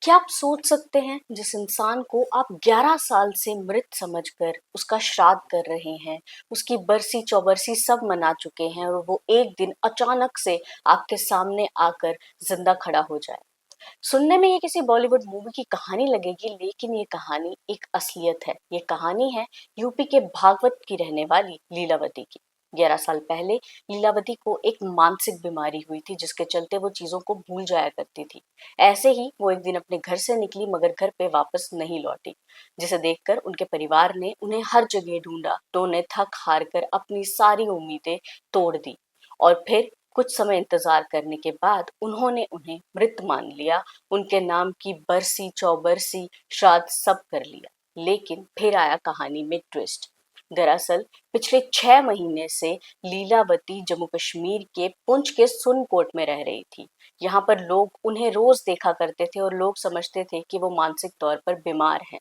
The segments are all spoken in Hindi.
क्या आप सोच सकते हैं जिस इंसान को आप 11 साल से मृत समझकर उसका श्राद्ध कर रहे हैं, उसकी बरसी चौबरसी सब मना चुके हैं और वो एक दिन अचानक से आपके सामने आकर जिंदा खड़ा हो जाए। सुनने में ये किसी बॉलीवुड मूवी की कहानी लगेगी, लेकिन ये कहानी एक असलियत है। ये कहानी है यूपी के भागवत की रहने वाली लीलावती की। 11 साल पहले लीलावती को एक मानसिक बीमारी हुई थी, जिसके चलते वो चीजों को भूल जाया करती थी। ऐसे ही वो एक दिन अपने घर से निकली, मगर घर पे वापस नहीं लौटी, जिसे देखकर उनके परिवार ने उन्हें हर जगह ढूंढा तो उन्हें थक हार कर अपनी सारी उम्मीदें तोड़ दी। और फिर कुछ समय इंतजार करने के बाद उन्होंने उन्हें मृत मान लिया। उनके नाम की बरसी चौबरसी श्राद्ध सब कर लिया। लेकिन फिर आया कहानी में ट्विस्ट। दरअसल पिछले 6 महीने से लीलावती जम्मू कश्मीर के पुंछ के सुनकोट में रह रही थी। यहाँ पर लोग उन्हें रोज देखा करते थे और लोग समझते थे कि वो मानसिक तौर पर बीमार हैं।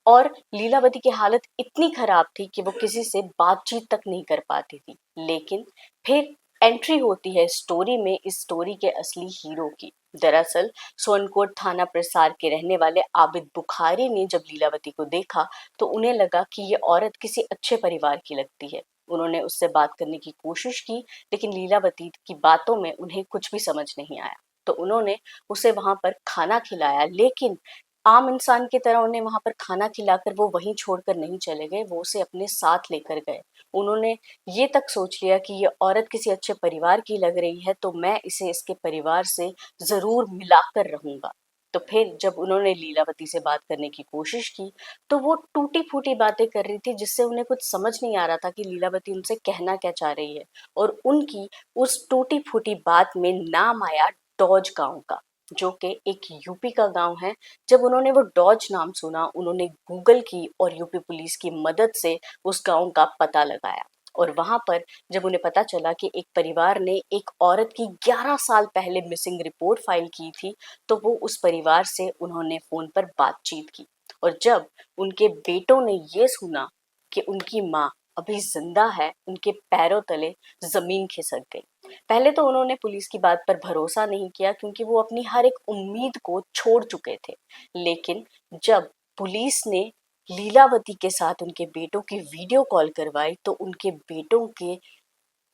और लीलावती की हालत इतनी खराब थी कि वो किसी से बातचीत तक नहीं कर पाती थी। लेकिन फिर एंट्री होती है स्टोरी में, इस स्टोरी के असली हीरो की। दरअसल सोनकोट थाना प्रसार के रहने वाले आबिद बुखारी ने जब लीलावती को देखा तो उन्हें लगा कि ये औरत किसी अच्छे परिवार की लगती है। उन्होंने उससे बात करने की कोशिश की, लेकिन लीलावती की बातों में उन्हें कुछ भी समझ नहीं आया। तो उन्होंने उसे वहां पर खाना खिलाया, लेकिन आम इंसान की तरह उन्हें वहां पर खाना खिलाकर वो वहीं छोड़कर नहीं चले गए, वो उसे अपने साथ लेकर गए। उन्होंने ये तक सोच लिया कि ये औरत किसी अच्छे परिवार की लग रही है, तो मैं इसे इसके परिवार से जरूर मिलाकर रहूंगा। तो फिर जब उन्होंने लीलावती से बात करने की कोशिश की तो वो टूटी फूटी बातें कर रही थी, जिससे उन्हें कुछ समझ नहीं आ रहा था कि लीलावती उनसे कहना क्या चाह रही है। और उनकी उस टूटी फूटी बात में नाम आया डॉज गांव का, जो कि एक यूपी का गांव है। जब उन्होंने वो डॉज नाम सुना, उन्होंने गूगल की और यूपी पुलिस की मदद से उस गांव का पता लगाया। और वहां पर जब उन्हें पता चला कि एक परिवार ने एक औरत की 11 साल पहले मिसिंग रिपोर्ट फाइल की थी, तो वो उस परिवार से उन्होंने फोन पर बातचीत की। और जब उनके बेटों ने ये सुना कि उनकी माँ अभी जिंदा है, उनके पैरों तले जमीन खिसक गई। पहले तो उन्होंने पुलिस की बात पर भरोसा नहीं किया, क्योंकि वो अपनी हर एक उम्मीद को छोड़ चुके थे। लेकिन जब पुलिस ने लीलावती के साथ उनके बेटों की वीडियो कॉल करवाई तो उनके बेटों के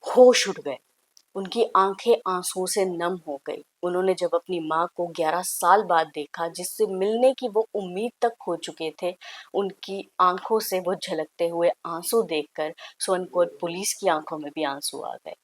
होश उड़ गए। उनकी आंखें आंसू से नम हो गई। उन्होंने जब अपनी माँ को 11 साल बाद देखा, जिससे मिलने की वो उम्मीद तक खो चुके थे, उनकी आंखों से वो झलकते हुए आंसू देखकर सोनकोट पुलिस की आंखों में भी आंसू आ गए।